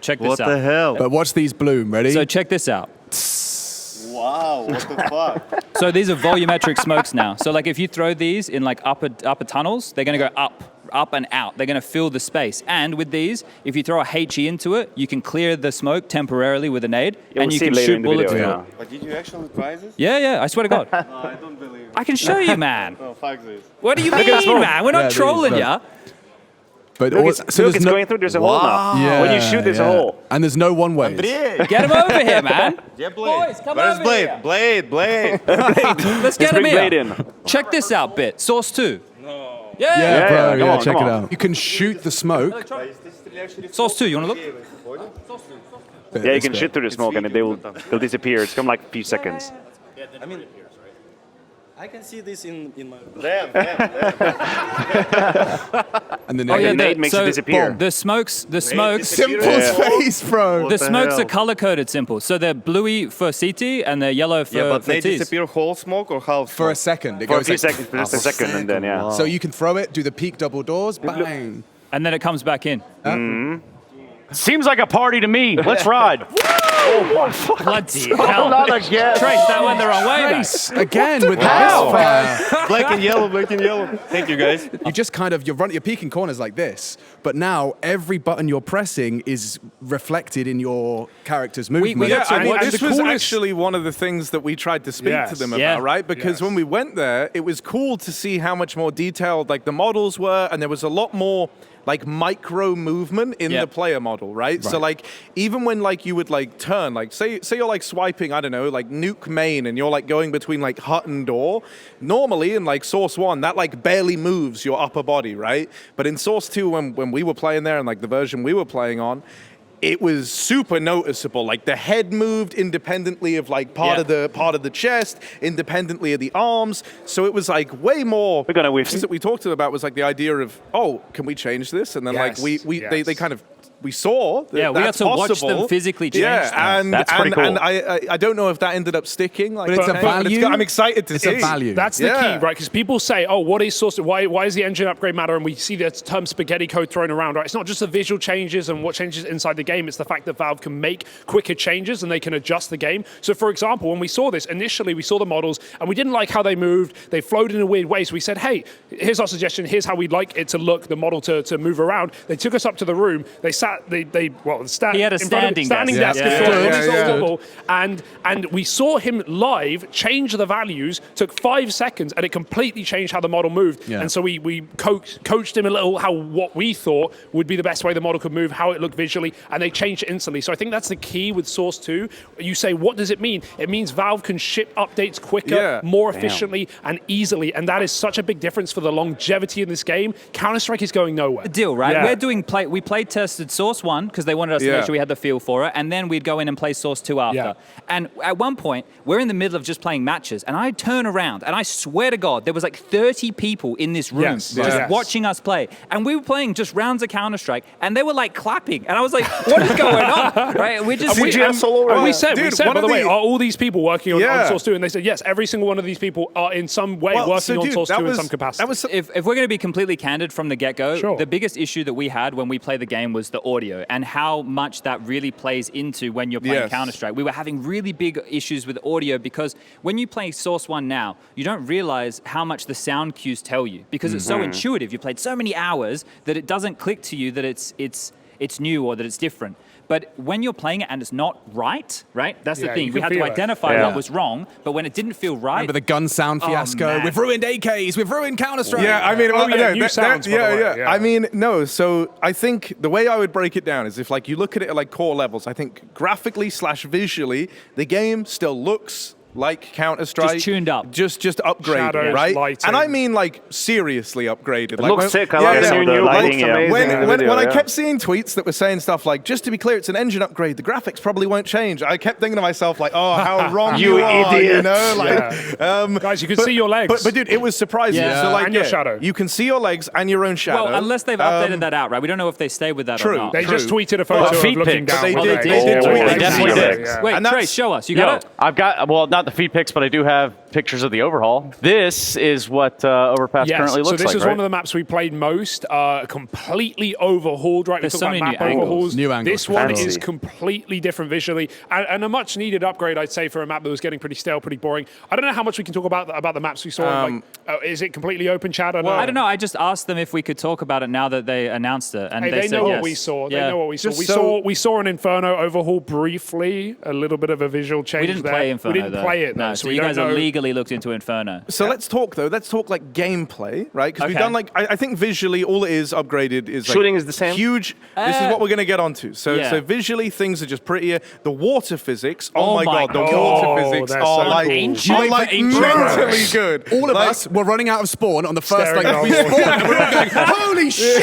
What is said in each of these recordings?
Check this out. What the hell? But watch these bloom. Ready? So check this out. Wow, what the fuck? So these are volumetric smokes now. So like if you throw these in like upper tunnels, they're going to go up and out. They're going to fill the space. And with these, if you throw a HE into it, you can clear the smoke temporarily with a nade, and you can shoot bullets through it. But did you actually try this? Yeah, I swear to God. No, I don't believe it. I can show you, man. No, fuck this. What do you mean, man? We're not trolling ya. But Look, it's going through. There's a hole now. Yeah, When you shoot, there's a hole. And there's no one way. Get him over here, man. Yeah, Blade. Boys, come Where's over Blade? here. Blade. Let's get him Bring here. Blade in. Check this out, bit. Source 2. No. Yeah. Bro, come on, check come it on. out. You can shoot the smoke. Source 2, you want to look? Yeah, you can shoot through the smoke and they'll disappear. It's come like a few seconds. I mean, I can see this in my. Damn. And then the nade makes it disappear. The smokes. Simple's face, bro. The smokes are color-coded simple. So they're bluey for CT and they're yellow for, Yeah, but for they Ts. disappear whole smoke or half For a smoke? second. It For a goes few like, seconds, for just a second, and then, yeah. So you can throw it, do the peak double doors, bang. And then it comes back in. Seems like a party to me. Let's ride. Bloody hell. Not again. Trace, that went the wrong way, man. Trace, again with the Wow. misfire. Black and yellow. Thank you, guys. You just kind of, you're peeking corners like this, but now every button you're pressing is reflected in your character's movement. got Yeah, So this was actually one of the things that we tried to speak to them about, Yeah. right? Because when we went there, it was cool to see how much more detailed like the models were, and there was a lot more like micro movement in the player model, right? So like even when like you would like turn, like say you're like swiping, I don't know, like nuke main, and you're like going between like hut and door, normally in like Source 1, that like barely moves your upper body, right? But in Source 2, when we were playing there and like the version we were playing on, it was super noticeable. Like the head moved independently of like part of the chest, independently of the arms. So it was like way more. We're gonna whiff. Things that we talked to them about was like the idea of, oh, can we change this? And then Yes. like they kind of. We saw that Yeah, we got that's to watch possible. them physically change things. and That's pretty cool. and I don't know if that ended up sticking. Like, But it's a value. I'm excited to It's see. a value. That's the Yeah. key, right? Because people say, "Oh, what is source? Why does the engine upgrade matter?" And we see the term spaghetti code thrown around, right? It's not just the visual changes and what changes inside the game. It's the fact that Valve can make quicker changes and they can adjust the game. So, for example, when we saw this initially, we saw the models and we didn't like how they moved. They flowed in a weird way. So we said, "Hey, here's our suggestion. Here's how we'd like it to look. The model to move around." They took us up to the room. They sat. He had a standing desk. desk. Yeah. in front of Yeah, his yeah, little yeah. bubble, and we saw him live change the values. Took 5 seconds, and it completely changed how the model moved. Yeah. And so we coached him a little what we thought would be the best way the model could move, how it looked visually, and they changed it instantly. So I think that's the key with Source 2. You say, what does it mean? It means Valve can ship updates quicker, more efficiently, and easily, and that is such a big difference for the longevity in this game. Counter-Strike is going nowhere. Deal, right? Yeah. We're doing we play tested Source 1 because they wanted us to make sure we had the feel for it, and then we'd go in and play Source 2 after. Yeah. And at one point, we're in the middle of just playing matches, and I turn around, and I swear to God, there was like 30 people in this room Yes. just Yes. watching us play. And we were playing just rounds of Counter-Strike, and they were like clapping. And I was like, what is going on? Right? We're just... We said, Dude, by one the of way, the- are all these people working on Yeah. Source 2? And they said, yes, every single one of these people are in some way working on Source 2 in some capacity. That was If we're going to be completely candid from the get-go, Sure. the biggest issue that we had when we played the game was the audio and how much that really plays into when you're playing Yes. Counter-Strike. We were having really big issues with audio because when you play Source 1 now, you don't realize how much the sound cues tell you because it's so intuitive. You played so many hours that it doesn't click to you that it's new or that it's different. But when you're playing it and it's not right? That's the Yeah, thing. you We can had to feel it. identify what was wrong, but when it didn't feel right... Remember the gun sound fiasco? man. We've ruined AKs. We've ruined Counter-Strike. Yeah, I mean, new sounds, by the way, yeah. I mean, no. So I think the way I would break it down is if like you look at it at like core levels, I think graphically / visually, the game still looks like Counter-Strike. Just tuned up. Just upgraded, Shadows, right? lighting. And I mean like seriously upgraded. It Like, looks when- sick. I like the new lighting. Yeah. When I kept seeing tweets that were saying stuff like, just to be clear, it's an engine upgrade, the graphics probably won't change. I kept thinking to myself like, oh, how wrong You you are, idiot. you know? Like, Guys, you can see your legs. But dude, it was surprising. Yeah. So like, And your shadow. You can see your legs and your own shadow. Well, unless they've updated that out, right? We don't know if they stay with that or True. not. They just tweeted a photo of feet looking pics. down. They one did- day. they did tweet They it. definitely did. Yeah. Wait, And that's- Trace, show us. You got it? I've got, well, not the feed pics, but I do have pictures of the overhaul. This is what Overpass currently looks like. So this is right? one of the maps we played most. Completely overhauled, right? There's We so talk many about new map angles. overhauls. New angles, This one fancy. is completely different visually, and a much needed upgrade, I'd say, for a map that was getting pretty stale, pretty boring. I don't know how much we can talk about the maps we saw. Is it completely open, Chad? I don't know. I just asked them if we could talk about it now that they announced it, and Hey, they they said know yes. what we saw. Yeah. They know what we saw. Just We saw an Inferno overhaul briefly, a little bit of a visual change. We didn't there. play Inferno. We didn't though. play it though, No, so you we guys don't know. illegally looked into Inferno. So let's talk like gameplay, right? Because we've Okay. done like I think visually all it is upgraded is like Shooting is the same? Huge. This is what we're gonna get onto. So yeah. so visually things are just prettier. The water physics. Oh Oh my my god, the God. water physics they're are so like cool. are like mentally good. All of Like, us were running out of spawn on the first Staring like at we our spawned, and we were all going, "Holy shit!"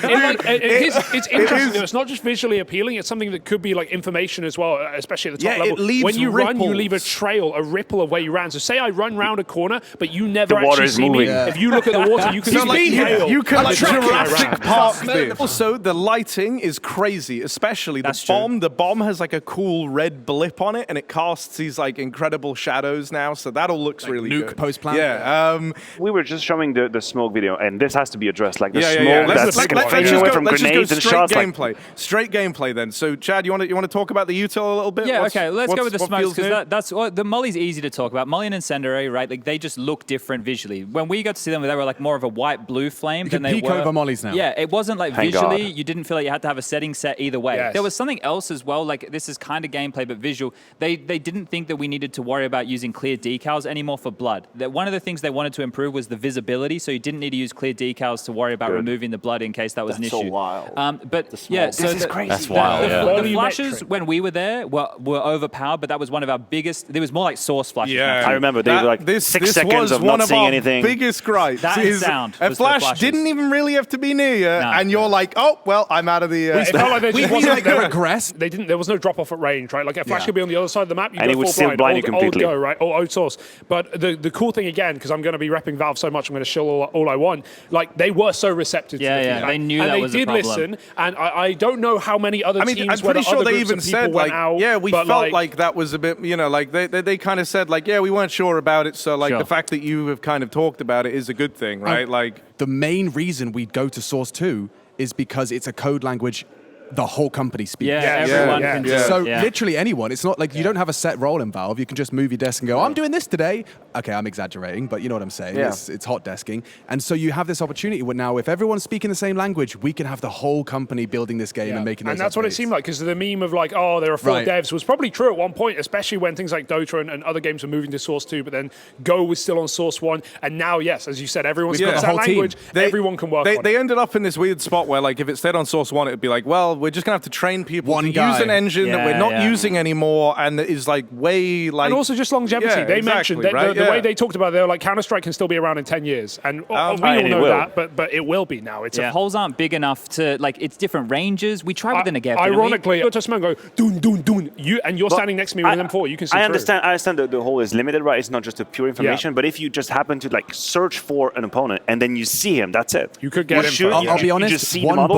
It's interesting though. It's not just visually appealing. It's something that could be like information as well, especially at the top Yeah, it level. leaves When you run, you ripples. leave a trail, a ripple of where you ran. So say I run round a corner, but you never The water actually is see moving. me. Yeah. If you look at the water, you can So see like the trail. you can like tracking Jurassic around. Park this. Also, the lighting is crazy, especially That's the true. bomb. The bomb has like a cool red blip on it, and it casts these like incredible shadows now. So that all looks really nuke good. post-plant? Yeah. We were just showing the smoke video, and this has to be addressed. Like the Yeah, smoke yeah, yeah. that's fading away from grenades and straight shots. Like, gameplay. Straight gameplay then. So, Chad, you want to talk about the util a little bit? Yeah, What's- okay. Let's go with the what smokes feels new? because that's well, the Molly's easy to talk about. Molly and Incendiary, right? Like they just look different visually. When we got to see them, they were like more of a white-blue flame You than can they peek were. over Molly's now. Yeah, it wasn't like Thank visually. God. You didn't feel like you had to have a setting set either way. Yes. There was something else as well. Like this is kind of gameplay but visual. They didn't think that we needed to worry about using clear decals anymore for blood. That one of the things they wanted to improve was the visibility, so you didn't need to use clear decals to worry about removing the blood in case that was That's an so issue. wild. But yeah, so This is the- crazy. That's wild, yeah. The Volumetric. flashes when we were there were overpowered, but that was one of our biggest. There was more like source flashes. Yeah, I remember they were like 6 seconds was of one not seeing our anything. Biggest gripes. That is sound a was the flash flashes. didn't even really have to be near you, and you're like, oh well, I'm out of the. It felt like they just We wasn't like there. regress. They didn't. There was no drop off at range, right? Like a flash Yeah. could be on the other side of the map, you And go it would full still blind you old completely. go, right? Old source. But the cool thing again, because I'm going to be repping Valve so much, I'm going to shill all I want. Like they were so receptive. Yeah, to the yeah, feedback. they knew and that they was a did problem. listen. And I don't know how many other I mean, teams, I'm pretty whether sure other they groups even of people said went like, out. yeah, we but, felt like that was a bit, like they kind of said like, yeah, we weren't sure about it, so like Sure. the fact that you have kind of talked about it is a good thing, right? Like, The main reason we go to Source 2 is because it's a code language the whole company speaks. Yeah, Yes. everyone Yeah, can yeah. do it. So yeah. literally anyone. It's not like you don't have a set role in Valve. You can just move your desk and go, I'm doing this today. Okay, I'm exaggerating, but you know what I'm saying. Yeah. It's hot desking. And so you have this opportunity where now if everyone's speaking the same language, we can have the whole company building this game and making those And that's what it updates. seemed like, because the meme of like, oh, there are 4 Right. devs was probably true at one point, especially when things like Dota and other games were moving to Source 2, but then Go was still on Source 1. And now, yes, as you said, everyone's We've got got the that whole team. language. Everyone can work on it. They ended up in this weird spot where like if it stayed on Source 1, it'd be like, well, we're just gonna have to train people One to guy. use an engine that we're Yeah, not yeah. using anymore, and that is like way like. And also just longevity. Yeah, They exactly, mentioned that right? the Yeah. way they talked about it, they were like, Counter-Strike can still be around in 10 years. And we all and it know will. that, but it will be now. It's The a holes aren't big enough to like. It's different ranges. We tried with the Negev. didn't we? Ironically, go to Smoke and go, doon, doon, doon. You're standing next to me with an M4. You can see I through. understand that the hole is limited, right? It's not just a pure information, but if you just happen to like search for an opponent and then you see him, that's it. You could get him shoot, from- I'll be you honest, just see the one model.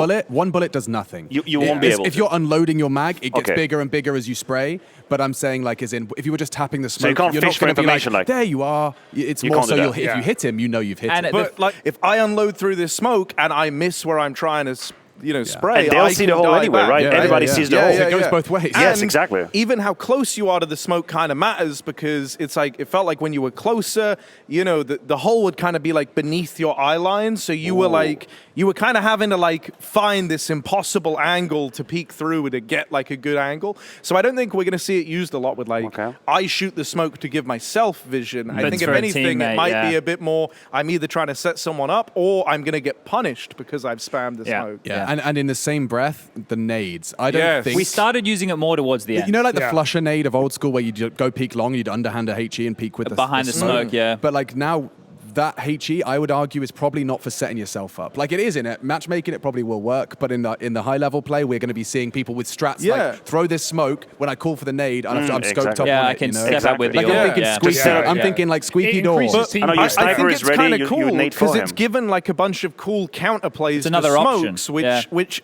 bullet does nothing. You won't be able If to. you're unloading your mag, it gets Okay. bigger and bigger as you spray. But I'm saying, like, as in, if you were just tapping the smoke, you can't you're fish not for going to be information, like, like- there you are. It's You more can't so do that. if you hit him, you know you've hit And him. But like, if I unload through this smoke and I miss where I'm trying to, spray, And they'll I see can the hole die anyway, back. right? Everybody sees the hole. It goes both ways. Yes, And exactly. Even how close you are to the smoke kind of matters, because it's like it felt like when you were closer, the hole would kind of be like beneath your eye line, so you were kind of having to like find this impossible angle to peek through to get like a good angle. So I don't think we're going to see it used a lot with like I shoot the smoke to give myself vision. I But think for if a anything, it teammate, might be yeah. a bit more. I'm either trying to set someone up or I'm going to get punished because I've spammed the Yeah. smoke. Yeah, and in the same breath, the nades. I don't Yes. think We started using it more towards the end. You know, like the Yeah. flusher nade of old school, where you go peek long, you'd underhand a HE and peek with the Behind the smoke, yeah. But like now, that HE, I would argue, is probably not for setting yourself up. Like it is in it, matchmaking, it probably will work. But in the high level play, we're going to be seeing people with strats Yeah. like throw this smoke when I call for the nade. I'm scoped exactly. up yeah, on I it. can you know? step up with Like you. I'm thinking yeah. squeaky. Yeah, I'm yeah. thinking like squeaky It door. increases team I know your I sniper think is it's ready, kind of you cool nade for because it's him. given like a bunch of cool counterplays It's another to option. smokes, Yeah. which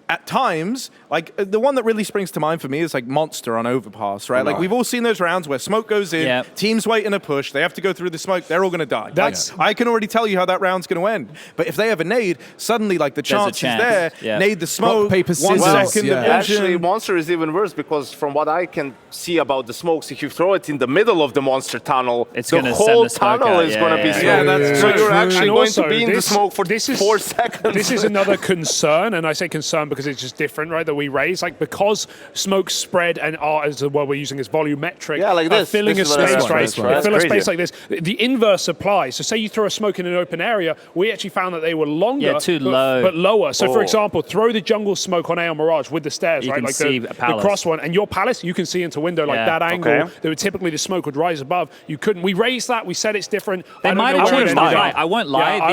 at times, like the one that really springs to mind for me is like Monster on Overpass, right? Like we've all seen those rounds where smoke goes in, Yep. teams waiting a push, they have to go through the smoke, they're all going to die. That's- I can already tell you how that round's going to end. But if they have a nade, suddenly like the chance chance. is there, Yeah. nade the smoke, paper, 1 scissors, second yeah. division. Actually, Monster is even worse because from what I can see about the smokes, if you throw it in the middle of the Monster tunnel, It's the gonna send whole the smoke tunnel out. is Yeah, going to be yeah, smoked. yeah. that's So true. you're actually And going also, to be in the smoke for 4 seconds. This is another concern, and I say concern because it's just different, right? That we raise, like because smoke spread and are as well we're using as volumetric. Yeah, like this. Filling This a is what I space, meant. right? That's right. They That's fill a crazy. space like this. The inverse applies. So say you throw a smoke in an open area, we actually found that they were longer, Yeah, too low. but lower. So for Oh. example, throw the jungle smoke on Aeon Mirage with the stairs, You right? can Like see the a palace. cross one, and your palace, you can see into window like Yeah. that angle. Okay. That would typically the smoke would rise above. You couldn't. We raised that. We said it's different. They I don't might know have where it changed ended it. up. I won't lie. Yeah,